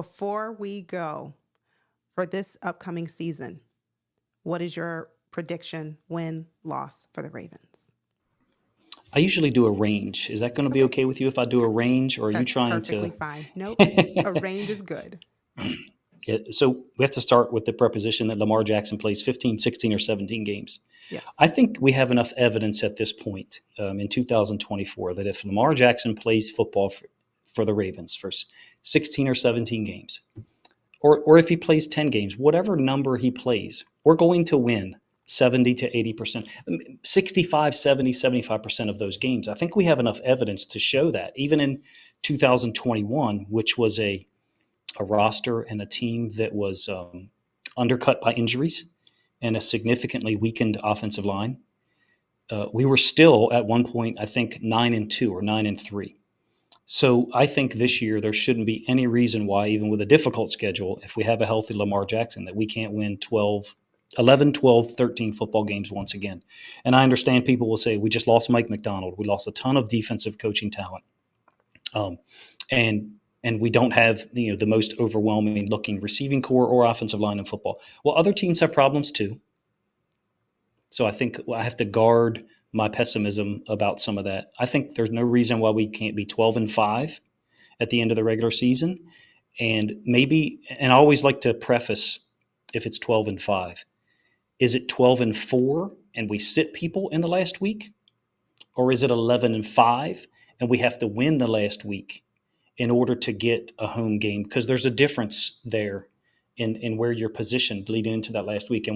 Before we go for this upcoming season, what is your prediction, win, loss for the Ravens? I usually do a range. Is that going to be Okay, okay with you if I do a range, or are you that's trying perfectly to? fine. Nope, a range is good. Yeah, so we have to start with the preposition that Lamar Jackson plays 15, 16, or 17 games. Yes. I think we have enough evidence at this point in 2024 that if Lamar Jackson plays football for the Ravens for 16 or 17 games, or if he plays 10 games, whatever number he plays, we're going to win 70 to 80%, 65, 70, 75% of those games. I think we have enough evidence to show that. Even in 2021, which was a roster and a team that was undercut by injuries and a significantly weakened offensive line, we were still at one point, I think, 9-2 or 9-3. So I think this year there shouldn't be any reason why, even with a difficult schedule, if we have a healthy Lamar Jackson, that we can't win 11, 12, 13 football games once again. And I understand people will say, we just lost Mike McDonald. We lost a ton of defensive coaching talent. Um, and we don't have the most overwhelming looking receiving core or offensive line in football. Well, other teams have problems too. So I think I have to guard my pessimism about some of that. I think there's no reason why we can't be 12-5 at the end of the regular season. And maybe, and I always like to preface, if it's 12-5, is it 12-4 and we sit people in the last week? Or is it 11-5 and we have to win the last week in order to get a home game? Because there's a difference there in where you're positioned leading into that last week.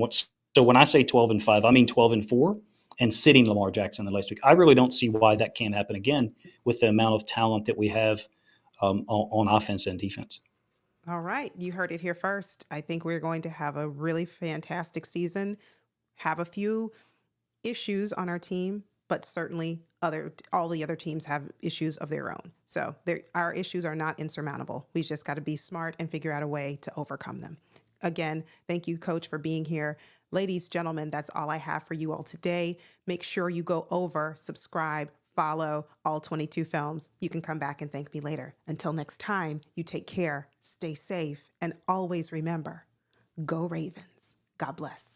So when I say 12-5, I mean 12-4 and sitting Lamar Jackson the last week. I really don't see why that can't happen again with the amount of talent that we have on offense and defense. All right, you heard it here first. I think we're going to have a really fantastic season, have a few issues on our team, but certainly all the other teams have issues of their own. So our issues are not insurmountable. We just got to be smart and figure out a way to overcome them. Again, thank you, Coach, for being here. Ladies, gentlemen, that's all I have for you all today. Make sure you go over, subscribe, follow all 22 films. You can come back and thank me later. Until next time, you take care, stay safe, and always remember, go Ravens. God bless.